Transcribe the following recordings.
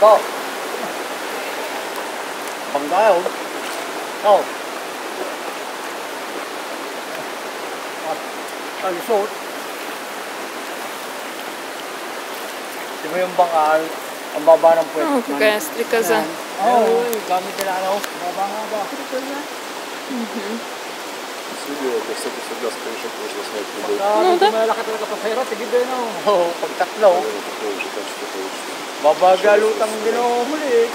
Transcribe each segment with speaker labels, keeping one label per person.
Speaker 1: Ito. Bangga yun. Ito. Ang suot. Di ba yung bangka, ang baba ng puwet?
Speaker 2: Oh, какая стрекоза.
Speaker 1: Oo, gamit nila ano. Baba nga ba?
Speaker 2: Стрекоза.
Speaker 3: Судя, это всякий всегда скриншот можно снять любой.
Speaker 1: Ну, да. Malaki talaga pa sa'yo, tigil din ako. Oo, pag tatlo.
Speaker 3: Наверное, такое же качество получится.
Speaker 1: Babagalutang din ako muli.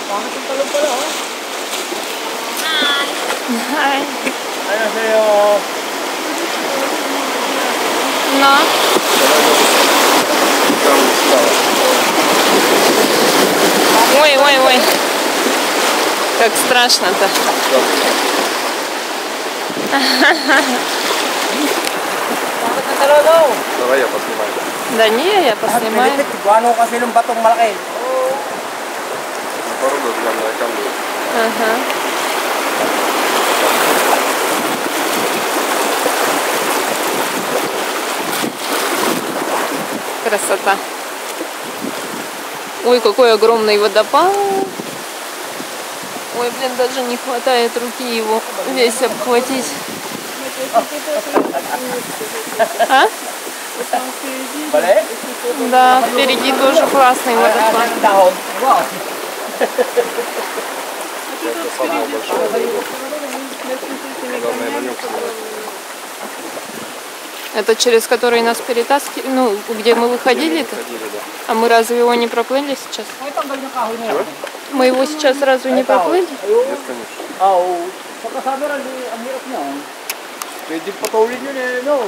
Speaker 1: Bakit yung talong pala, ha?
Speaker 2: Hi.
Speaker 1: Ano sa'yo?
Speaker 2: Но.
Speaker 3: Там стало.
Speaker 2: Ой, ой, ой. Как страшно-то.
Speaker 1: Bakit na talaga?
Speaker 3: Давай я поснимаю.
Speaker 2: Да не, я поснимаю.
Speaker 1: Ano kasi ng batong malaki?
Speaker 3: Порода для камня.
Speaker 2: Ага. Красота. Ой, какой огромный водопад. Ой, блин, даже не хватает руки его весь обхватить. А? Да, впереди тоже классный водопад.
Speaker 3: Это самое большое. Главное на нем снимать.
Speaker 2: Это через который нас перетаскивали, ну, где мы выходили-то?
Speaker 3: Ходили, да.
Speaker 2: А мы разве его не проплыли сейчас?
Speaker 3: Чего?
Speaker 2: Мы его сейчас разве не проплыли?
Speaker 3: Нет, конечно.
Speaker 1: Oo. Sa kasama rin, ang hirap niya. Pwede patulin yun eh, no?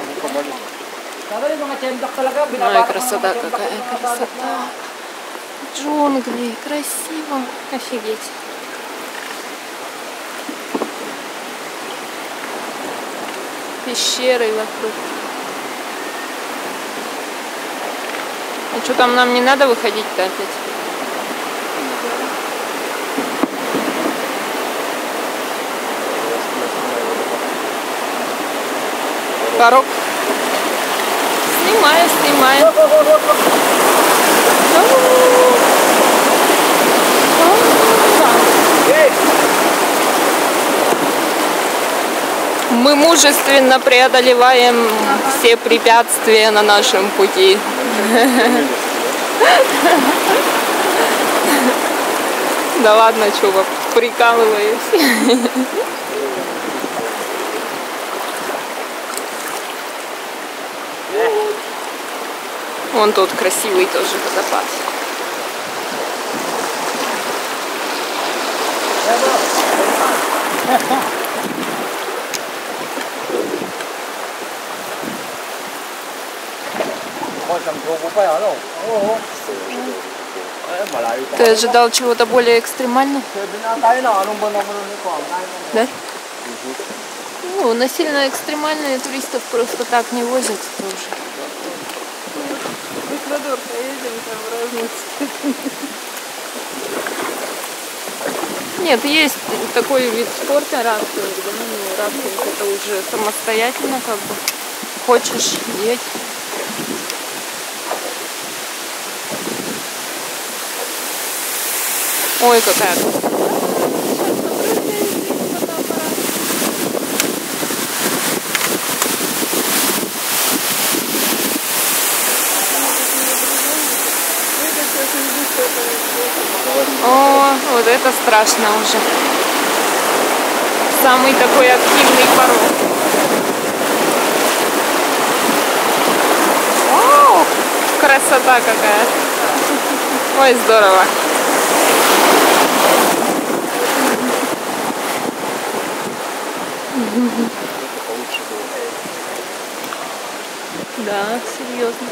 Speaker 1: Sabi yung mga tsendak talaga,
Speaker 2: Ой,
Speaker 1: binabarak
Speaker 2: красота какая, красота. Джунгли, красиво. Офигеть. Пещеры вокруг. А что там нам не надо выходить-то опять? Порог. Снимаю, снимаю. Мы мужественно преодолеваем все препятствия на нашем пути. Да ладно, чувак, прикалываюсь. Вон тут красивый тоже водопад. Ты ожидал чего-то более экстремального? Да? Ну, насильно экстремальные туристов просто так не возят тоже. В Эквадор поедем, там разные цветы. Нет, есть такой вид спорта, рафтинг, да, ну, рафтинг это уже самостоятельно, как бы, хочешь, едь. Ой, какая красота. О, вот это страшно уже. Самый такой активный порог. О, красота какая. Ой, здорово. Да, серьезно.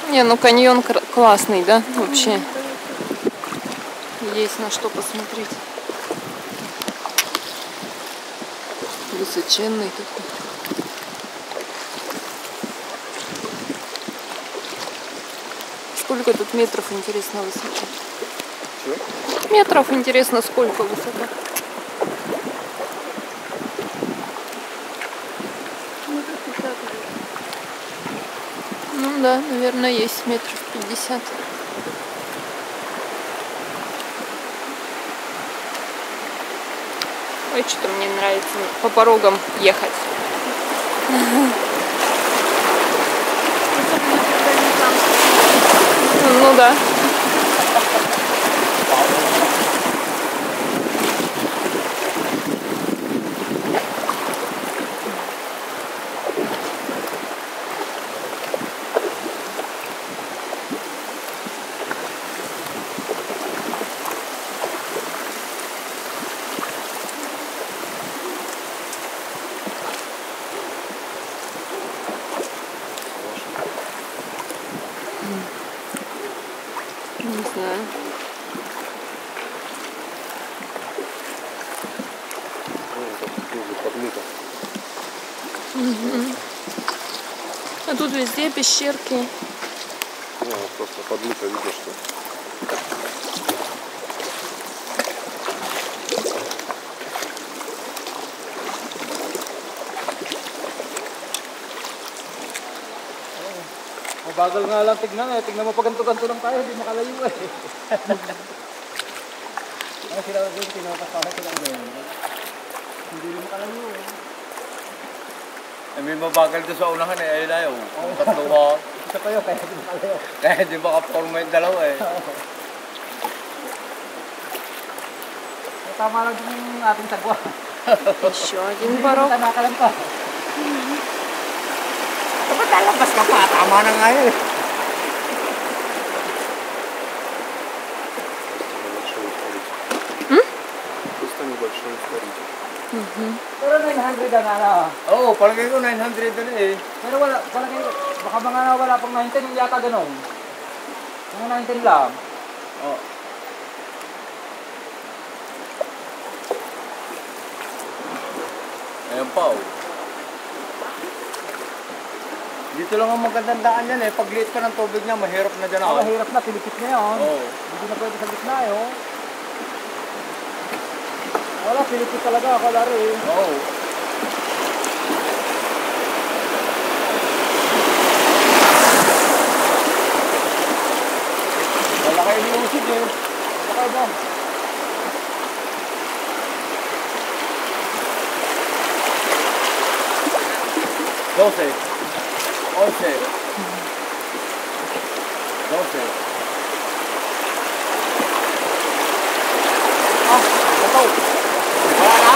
Speaker 2: Не, ну каньон классный, да, вообще. Есть на что посмотреть. Высоченный такой. сколько тут метров, интересно, высота?
Speaker 3: Чего?
Speaker 2: Метров, интересно, сколько высота? Метров 50. Ну да, наверное, есть метров 50. Ой, что-то мне нравится по порогам ехать. Ну да. Не знаю.
Speaker 3: Ну, это снизу подмыто.
Speaker 2: А тут везде пещерки.
Speaker 3: Не, вот просто подмыто, видно, что.
Speaker 1: Mabagal nga lang tignan eh. Tignan mo pa ganto-ganto lang tayo, hindi makalayo eh. Ay, sila doon, tinapasama sila ngayon. Hindi rin makalayo eh.
Speaker 4: Eh, may mabagal doon sa unahan eh, ayun na yun. Ang tatluha.
Speaker 1: Isa pa yun, kaya hindi makalayo.
Speaker 4: Kaya di makaporma yung dalawa eh.
Speaker 1: Eh, tama lang din yung ating sagwa.
Speaker 2: Еще один порог.
Speaker 1: Tanaka lang pa.
Speaker 4: Dapat lalabas ka pa, tama na nga yun.
Speaker 3: Просто небольшой ускоритель.
Speaker 1: Pero 900 ang ano.
Speaker 4: Oo, palagay ko 900 na eh.
Speaker 1: Pero wala, palagay, baka mga wala pang 19 yata ganun. Mga 19 lang.
Speaker 4: Oh. Ayan pa oh. Dito lang ang magandang daan yan eh. Pag liit pa ng tubig niya, mahirap na dyan ako.
Speaker 1: Mahirap na, pilipit na yun.
Speaker 4: Oo.
Speaker 1: Hindi na pwede sa gitna yun. Wala, pilipit talaga ako laro eh.
Speaker 4: Oo. Wala kayo niusig eh.
Speaker 1: Wala kayo ba?
Speaker 4: Doce. 11. 12.
Speaker 1: Ah, ito.
Speaker 4: Wala na?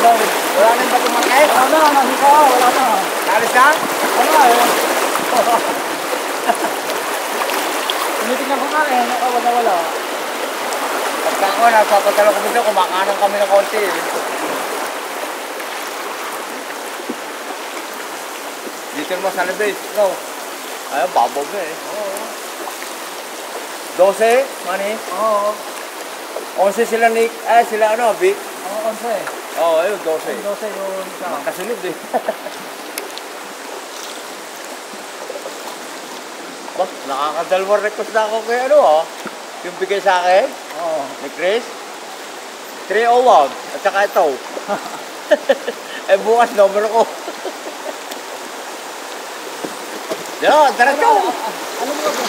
Speaker 1: Wala.
Speaker 4: Wala na ba tumakay?
Speaker 1: Wala na, nandito ako, wala na.
Speaker 4: Alis na?
Speaker 1: Wala eh. Tinitingnan ko nga eh, wala.
Speaker 4: Pagka ako, napapatalo kami doon, kumakanan kami ng konti eh. Dito naman sa labis, no? Ayun, babaw na eh.
Speaker 1: Oo.
Speaker 4: 12, mani?
Speaker 1: Oo.
Speaker 4: 11 sila Nick, sila ano, Vic?
Speaker 1: Oo, 11.
Speaker 4: Oo, ayun, 12.
Speaker 1: 12 yung isa.
Speaker 4: Kasunod eh. Ba, nakakadalawang request na ako kay ano ah. Yung bigay sa akin,
Speaker 1: Oo.
Speaker 4: ni Chris. 301, at saka ito. Eh bukas, numero ko. Yan, diretso.
Speaker 1: Ano mo ba?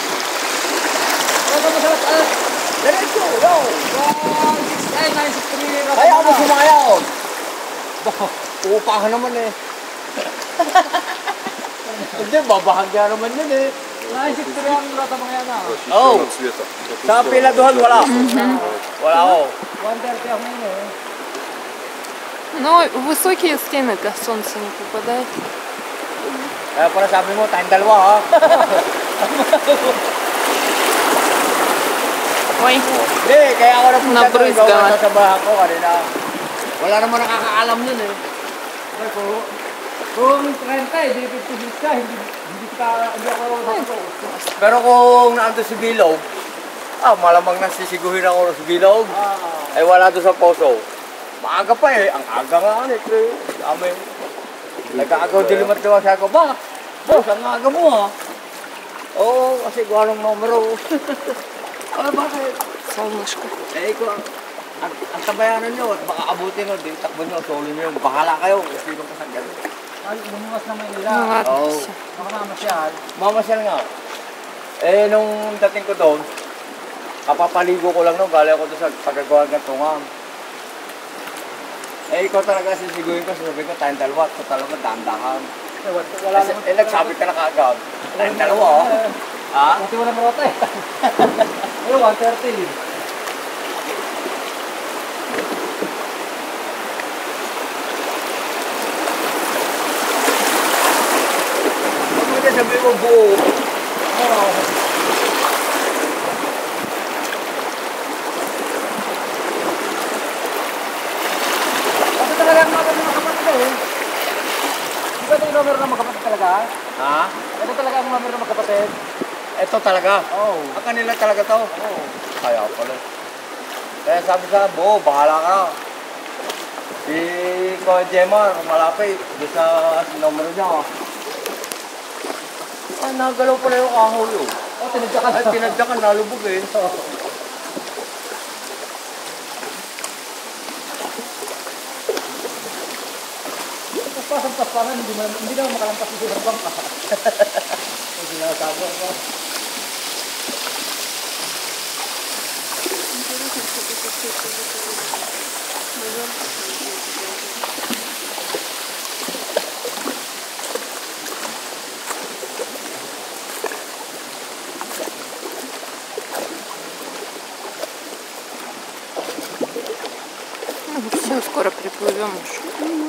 Speaker 1: Ano mo sa
Speaker 4: Diretso, yo.
Speaker 1: 963.
Speaker 4: Kaya ako sumayaw. Upahan naman eh. Hindi, babahagya naman yun eh.
Speaker 1: 963 ang rata mga yan ah.
Speaker 4: Oh.
Speaker 3: Защищенного цвета.
Speaker 4: Sa piladuhan, wala. Wala ako.
Speaker 1: 130 ako ngayon eh.
Speaker 2: Но высокие стены-то солнце не попадает.
Speaker 4: Kaya pala sabi mo, tayong dalawa ha.
Speaker 2: Ой,
Speaker 4: Hindi, kaya ako napunta
Speaker 2: Nabruise
Speaker 4: doon.
Speaker 2: ka.
Speaker 4: Ikaw sasabahan ko kanina. Wala naman nakakaalam yun eh.
Speaker 1: Ay, kung 30 eh, di 56 ka, hindi ako
Speaker 4: Pero kung naandun si Bilog, malamang nasisiguhin ako sa Bilog. Ay wala doon sa Poso. Maaga pa eh. Ang aga nga eh. Amin. Nag-aagaw dilimat daw siya ko. Ba? Boss, ang aga mo ha. Oo, kasi kung anong numero. Ano bakit?
Speaker 2: Солнышко.
Speaker 4: Eh, ikaw, ang tabayanan nyo, at baka abutin nyo, di takbo nyo, solo nyo yun. Bahala kayo kung sino kasagyan.
Speaker 1: Ay, lumuwas na
Speaker 2: Ну
Speaker 1: Maynila.
Speaker 2: ладно,
Speaker 4: Oo.
Speaker 2: все.
Speaker 1: Nakamamasyal.
Speaker 4: Mamasyal nga. Eh, nung dating ko doon, kapapaligo ko lang noon, galing ako doon sa pagkagawa ng tungam. Eh, ikaw talaga sisiguin ko, sasabihin ko, tayong dalawa, ito talaga dahan-dahan.
Speaker 1: Wala naman.
Speaker 4: Nagsabi ka na kaagad, tayong dalawa, oh. Ha?
Speaker 1: Kasi walang rota eh. Ayun, 130.
Speaker 4: Huwag mo na sabihin mo buo.
Speaker 1: Oo. Kasi talaga ang numero ng mga kapatid eh. Di ba ito yung numero ng mga kapatid talaga?
Speaker 4: Ha?
Speaker 1: Ito talaga ang numero ng mga kapatid?
Speaker 4: Ito talaga.
Speaker 1: Oo.
Speaker 4: Ang kanila talaga to.
Speaker 1: Oo.
Speaker 4: Kaya pala. Kaya sabi sa buo, bahala ka. Si Kuya Jemar, malapit. Doon sa numero niya. Ay, nagalaw pala yung ahol yun.
Speaker 1: Oh, tinadyakan.
Speaker 4: Ay, tinadyakan, nalubog eh.
Speaker 1: Pasang-pasangan, hindi naman makalampas dito sa bangka. Hindi na sabi ako.
Speaker 2: Ну все, скоро приплывем уже.